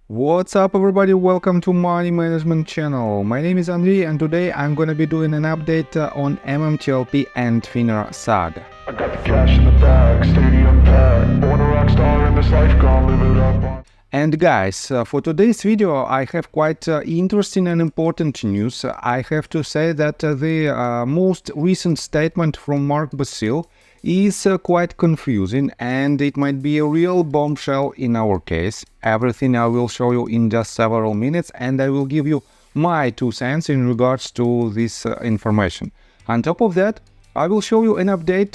What's up everybody, welcome to Money Management channel. My name is Andrei and today I'm gonna be doing an update on MMTLP and FINRA saga. I got the cash in the bag, stadium packed, born a rock star in this life, gonna live it up. And guys, for today's video I have quite interesting and important news. I have to say that the most recent statement from Mark Basile is quite confusing and it might be a real bombshell in our case. Everything I will show you in just several minutes and I will give you my 2 cents in regards to this information. On top of that, I will show you an update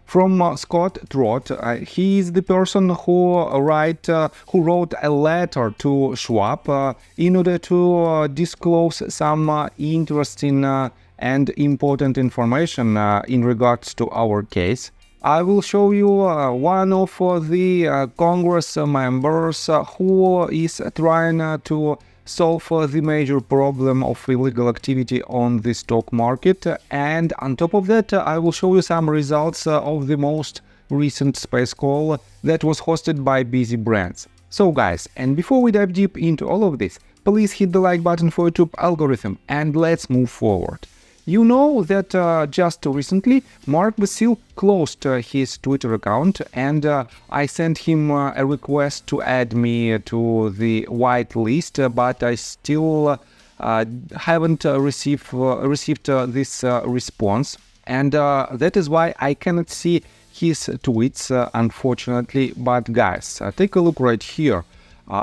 from Scott Trott. He is the person who wrote a letter to Schwab in order to disclose some interesting and important information in regards to our case. I will show you one of the Congress members who is trying to solve the major problem of illegal activity on the stock market, and on top of that I will show you some results of the most recent space call that was hosted by Busy Brands. So guys, and before we dive deep into all of this, please hit the like button for YouTube algorithm and let's move forward. You know that just recently Mark Basile closed his Twitter account and I sent him a request to add me to the white list, but I still haven't received this response, and that is why I cannot see his tweets, unfortunately. But guys, take a look right here.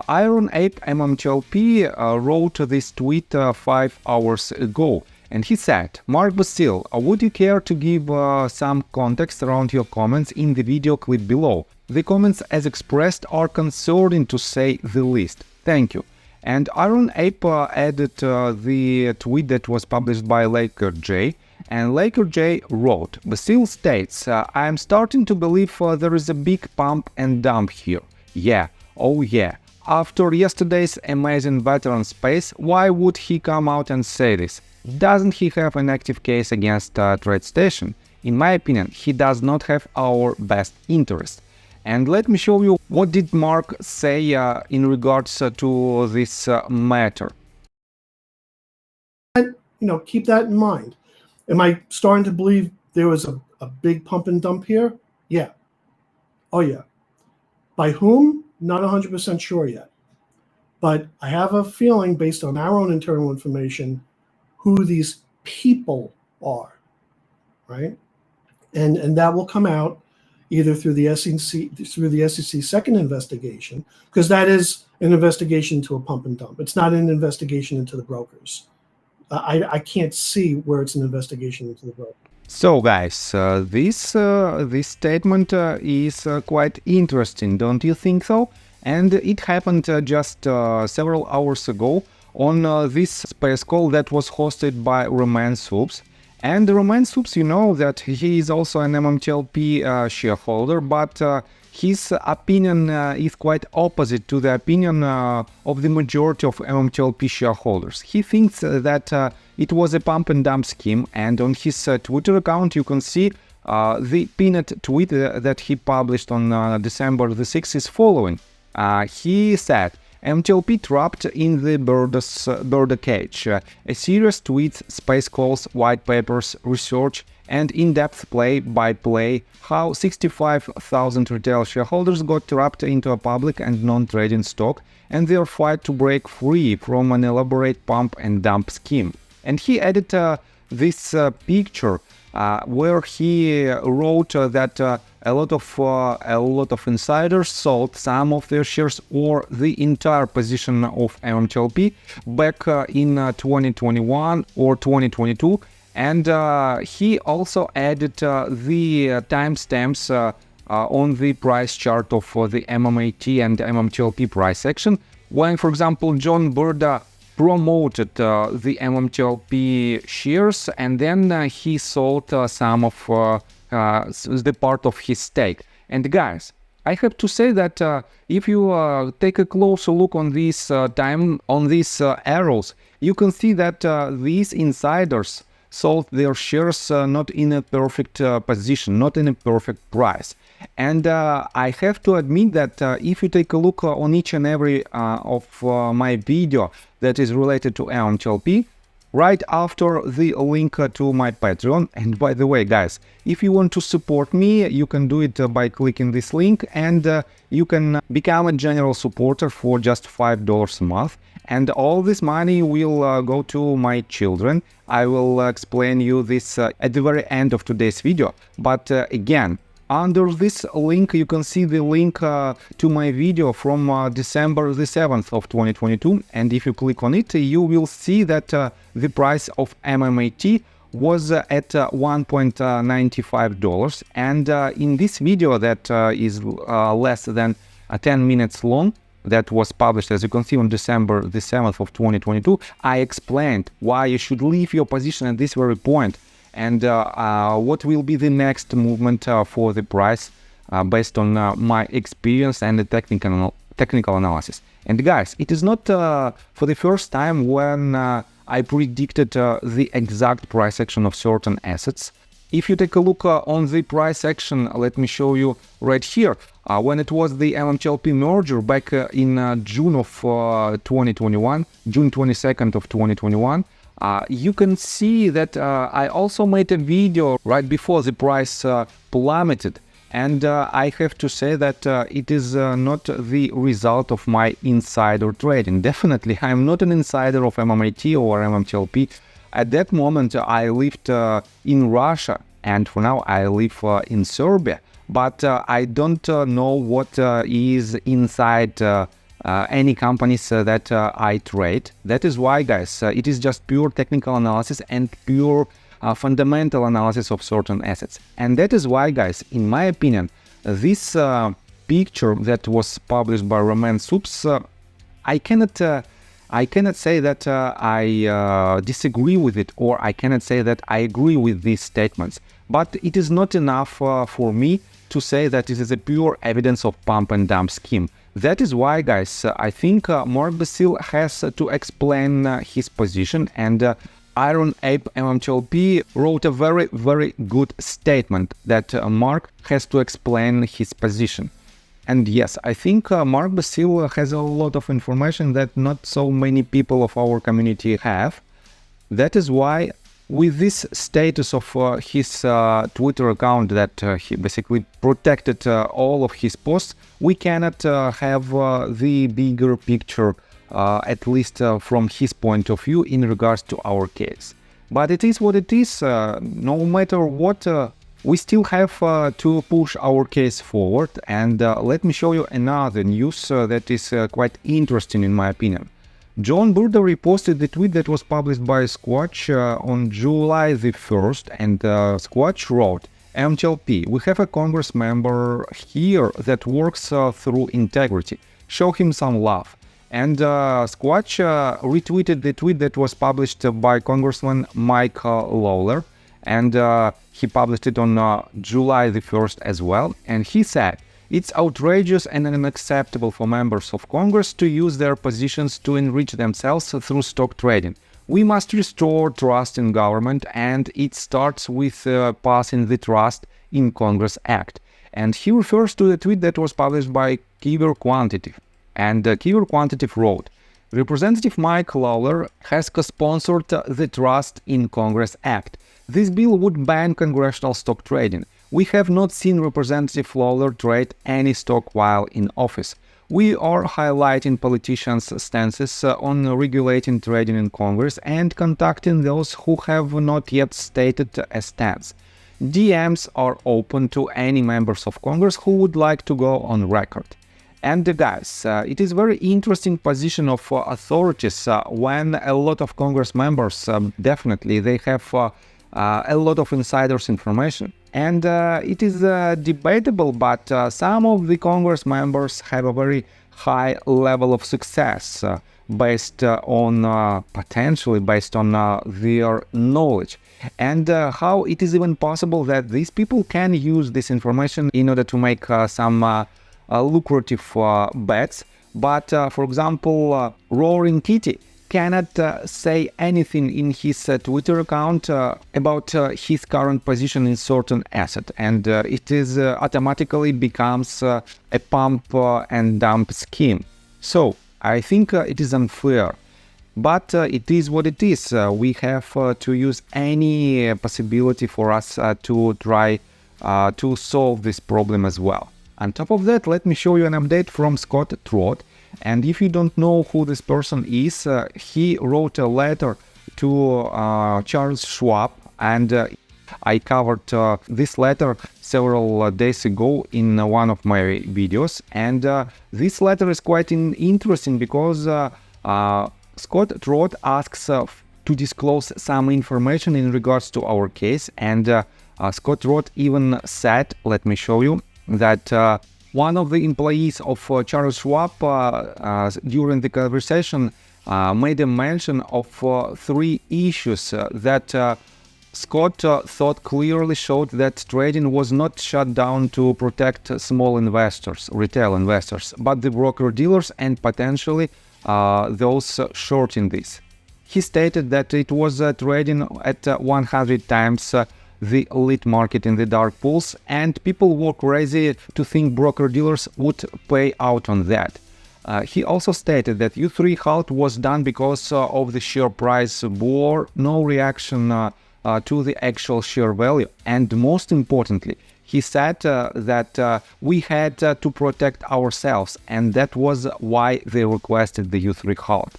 Iron Ape MMTLP wrote this tweet 5 hours ago. And he said, Mark Basile, would you care to give some context around your comments in the video clip below? The comments as expressed are concerning to say the least. Thank you. And Iron Ape added the tweet that was published by Laker J. And Laker J wrote, Basile states, I am starting to believe there is a big pump and dump here. Yeah, oh yeah. After yesterday's amazing veteran space, why would he come out and say this? Doesn't he have an active case against TradeStation? In my opinion, he does not have our best interest. And let me show you what did Mark say in regards to this matter. Keep that in mind. Am I starting to believe there was a big pump and dump here? Yeah. Oh, yeah. By whom? Not 100% sure yet. But I have a feeling, based on our own internal information, who these people are, right? And that will come out either through the SEC second investigation, because that is an investigation into a pump and dump. It's not an investigation into the brokers. I can't see where it's an investigation into the brokers. So guys, this statement is quite interesting, don't you think so? And it happened just several hours ago on this space call that was hosted by Roman Subs. And Roman Subs, you know that he is also an MMTLP shareholder, but his opinion is quite opposite to the opinion of the majority of MMTLP shareholders. He thinks that it was a pump and dump scheme, and on his Twitter account you can see the pinned tweet that he published on December the 6th is following. He said, MTLP trapped in the bird cage. A series tweets, space calls, white papers, research, and in-depth play-by-play how 65,000 retail shareholders got trapped into a public and non-trading stock and their fight to break free from an elaborate pump and dump scheme. And he added this picture where he wrote that a lot of insiders sold some of their shares or the entire position of MMTLP back in 2021 or 2022, and he also added the timestamps on the price chart of the MMAT and MMTLP price action when, for example, John Burda promoted the MMTLP shares and then he sold some of the part of his stake. And guys, I have to say that if you take a closer look on these arrows, you can see that these insiders sold their shares not in a perfect position, not in a perfect price. And I have to admit that if you take a look on each and every of my video that is related to MMTLP, right after the link to my Patreon. And by the way, guys, if you want to support me, you can do it by clicking this link, and you can become a general supporter for just $5 a month. And all this money will go to my children. I will explain you this at the very end of today's video. But again, under this link, you can see the link to my video from December the 7th of 2022. And if you click on it, you will see that the price of MMAT was at $1.95. And in this video that is less than 10 minutes long, that was published, as you can see, on December the 7th of 2022, I explained why you should leave your position at this very point, and what will be the next movement for the price based on my experience and the technical analysis. And guys, it is not for the first time when I predicted the exact price action of certain assets. If you take a look on the price action, let me show you right here. When it was the MMTLP merger back in June of 2021, June 22nd of 2021, you can see that I also made a video right before the price plummeted. And I have to say that it is not the result of my insider trading. Definitely, I am not an insider of MMAT or MMTLP. At that moment, I lived in Russia, and for now I live in Serbia. But I don't know what is inside any companies that I trade. That is why, guys, it is just pure technical analysis and pure fundamental analysis of certain assets. And that is why, guys, in my opinion, this picture that was published by Roman Subs, I cannot say that I disagree with it, or I cannot say that I agree with these statements. But it is not enough for me to say that this is a pure evidence of pump and dump scheme. That is why, guys, I think Mark Basile has to explain his position, and Iron Ape MMTLP wrote a very, very good statement that Mark has to explain his position. And yes, I think Mark Basile has a lot of information that not so many people of our community have. That is why, with this status of his Twitter account that he basically protected all of his posts, we cannot have the bigger picture, at least from his point of view, in regards to our case. But it is what it is. No matter what, we still have to push our case forward. And let me show you another news that is quite interesting in my opinion. John Burda reposted the tweet that was published by Squatch on July the 1st, and Squatch wrote, MMTLP, we have a Congress member here that works through integrity. Show him some love. And Squatch retweeted the tweet that was published by Congressman Mike Lawler, and he published it on July the 1st as well. And he said, it's outrageous and unacceptable for members of Congress to use their positions to enrich themselves through stock trading. We must restore trust in government, and it starts with passing the Trust in Congress Act. And he refers to the tweet that was published by Kiver Quantitative. And Kiver Quantitative wrote, Representative Mike Lawler has co-sponsored the Trust in Congress Act. This bill would ban congressional stock trading. We have not seen Representative Lawler trade any stock while in office. We are highlighting politicians' stances on regulating trading in Congress and contacting those who have not yet stated a stance. DMs are open to any members of Congress who would like to go on record. And guys, it is very interesting position of authorities when a lot of Congress members, definitely, they have a lot of insiders information. And it is debatable, but some of the Congress members have a very high level of success based on, potentially based on their knowledge. And how it is even possible that these people can use this information in order to make some lucrative bets. But for example, Roaring Kitty cannot say anything in his Twitter account about his current position in certain asset, and it is automatically becomes a pump and dump scheme. So I think it is unfair, but it is what it is. We have to use any possibility for us to try to solve this problem as well. On top of that, let me show you an update from Scott Trott. And if you don't know who this person is, he wrote a letter to Charles Schwab, and I covered this letter several days ago in one of my videos. And this letter is quite interesting because Scott Trott asks to disclose some information in regards to our case. And Scott Trott even said, let me show you, that one of the employees of Charles Schwab during the conversation made a mention of 3 issues that Scott thought clearly showed that trading was not shut down to protect small investors, retail investors, but the broker-dealers and potentially those shorting this. He stated that it was trading at 100 times the lit market in the dark pools, and people were crazy to think broker-dealers would pay out on that. He also stated that U3 halt was done because of the share price bore no reaction to the actual share value, and most importantly, he said that we had to protect ourselves, and that was why they requested the U3 halt.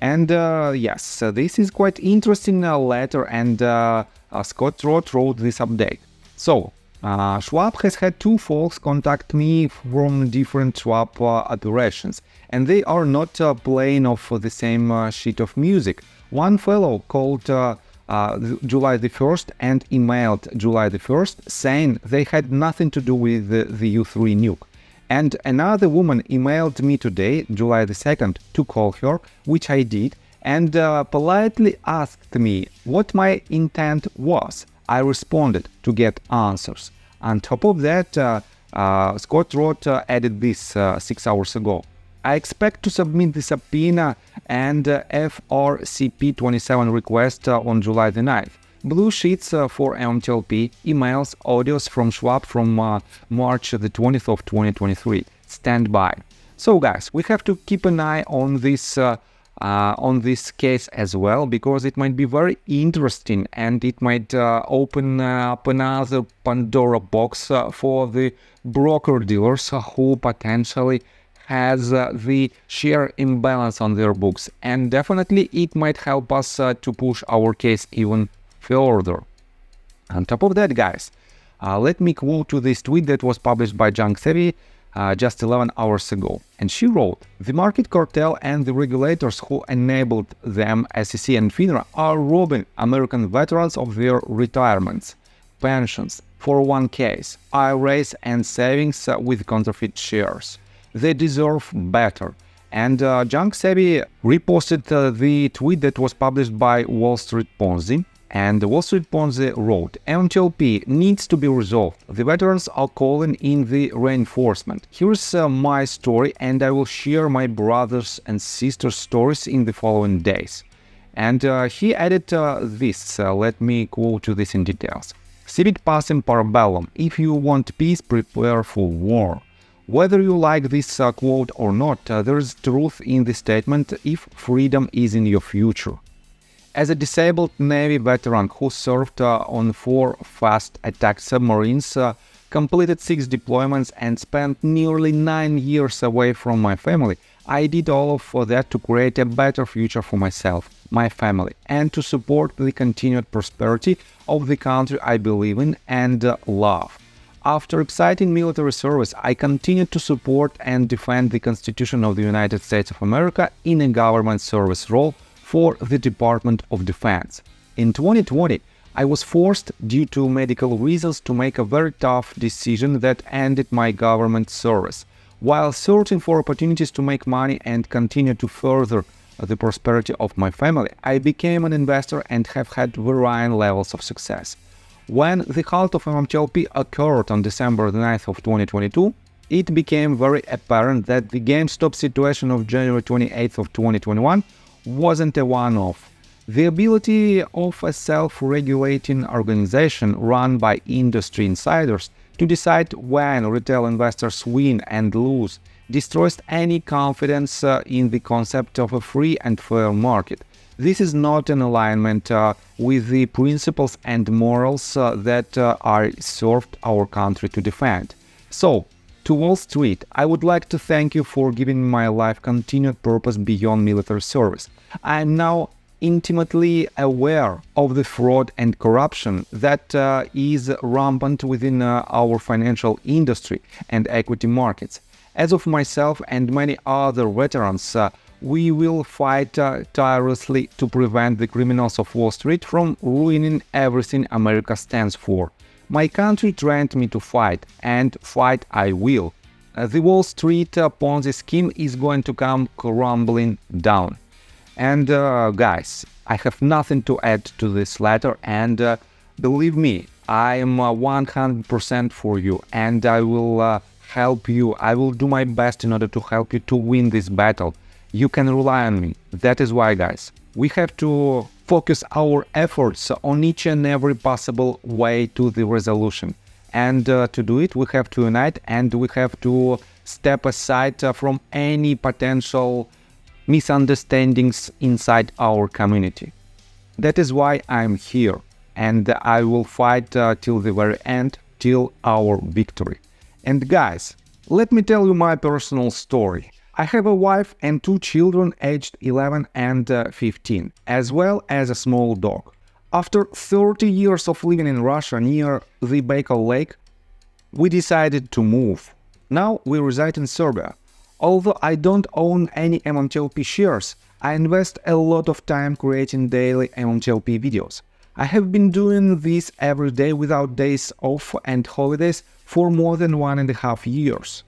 And yes, this is quite interesting letter, and Scott Trott wrote this update. So, Schwab has had 2 folks contact me from different Schwab operations, and they are not playing off the same sheet of music. One fellow called July the 1st and emailed July the 1st saying they had nothing to do with the U3 nuke. And another woman emailed me today, July the 2nd, to call her, which I did, and politely asked me what my intent was. I responded to get answers. On top of that, Scott Trott added this 6 hours ago. I expect to submit the subpoena and FRCP 27 request on July the 9th. Blue sheets for MMTLP, emails, audios from Schwab from March the 20th of 2023. Stand by. So guys, we have to keep an eye on this case as well, because it might be very interesting and it might open up another Pandora box for the broker dealers who potentially has the share imbalance on their books, and definitely it might help us to push our case even further. On top of that, guys, let me quote to this tweet that was published by Junk Savvy just 11 hours ago. And she wrote, "The market cartel and the regulators who enabled them, SEC and FINRA, are robbing American veterans of their retirements, pensions, 401ks, IRAs and savings with counterfeit shares. They deserve better." And Junk Savvy reposted the tweet that was published by Wall Street Ponzi. And Wall Street Ponzi wrote, "MMTLP needs to be resolved. The veterans are calling in the reinforcement. Here's my story, and I will share my brothers and sisters' stories in the following days." And he added this, let me quote to this in details. "Civit pacem parabellum. If you want peace, prepare for war." Whether you like this quote or not, there is truth in the statement if freedom is in your future. As a disabled Navy veteran who served on 4 fast attack submarines, completed 6 deployments and spent nearly 9 years away from my family, I did all of that to create a better future for myself, my family, and to support the continued prosperity of the country I believe in and love. After exciting military service, I continued to support and defend the Constitution of the United States of America in a government service role for the Department of Defense. In 2020, I was forced, due to medical reasons, to make a very tough decision that ended my government service. While searching for opportunities to make money and continue to further the prosperity of my family, I became an investor and have had varying levels of success. When the halt of MMTLP occurred on December 9th of 2022, it became very apparent that the GameStop situation of January 28th of 2021 wasn't a one-off. The ability of a self-regulating organization run by industry insiders to decide when retail investors win and lose destroys any confidence in the concept of a free and fair market. This is not in alignment with the principles and morals that are served our country to defend. So, to Wall Street, I would like to thank you for giving my life continued purpose beyond military service. I am now intimately aware of the fraud and corruption that is rampant within our financial industry and equity markets. As of myself and many other veterans, we will fight tirelessly to prevent the criminals of Wall Street from ruining everything America stands for. My country trained me to fight, and fight I will. The Wall Street Ponzi scheme is going to come crumbling down. And guys, I have nothing to add to this letter, and believe me, I am 100% for you, and I will help you. I will do my best in order to help you to win this battle. You can rely on me. That is why, guys, we have to focus our efforts on each and every possible way to the resolution. And to do it, we have to unite, and we have to step aside from any potential misunderstandings inside our community. That is why I'm here, and I will fight till the very end, till our victory. And guys, let me tell you my personal story. I have a wife and 2 children aged 11 and 15, as well as a small dog. After 30 years of living in Russia near the Basile Lake, we decided to move. Now we reside in Serbia. Although I don't own any MMTLP shares, I invest a lot of time creating daily MMTLP videos. I have been doing this every day without days off and holidays for more than 1.5 years.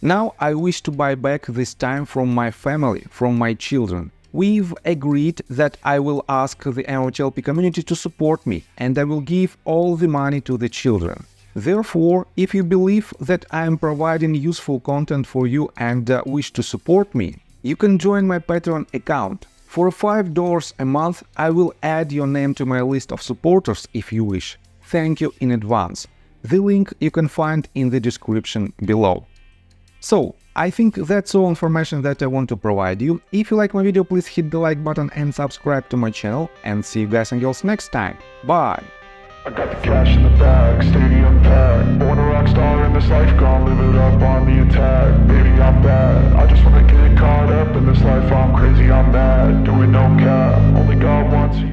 Now I wish to buy back this time from my family, from my children. We've agreed that I will ask the MMTLP community to support me, and I will give all the money to the children. Therefore, if you believe that I am providing useful content for you and wish to support me, you can join my Patreon account. For $5 a month, I will add your name to my list of supporters if you wish. Thank you in advance. The link you can find in the description below. So, I think that's all information that I want to provide you. If you like my video, please hit the like button and subscribe to my channel, and see you guys and girls next time. Bye! I got the cash in the bag, stadium packed. Born a rock star in this life, gone live it up on the attack. Baby, I'm bad, I just wanna get caught up in this life. I'm crazy, I'm mad, doing no cap. Only God wants you.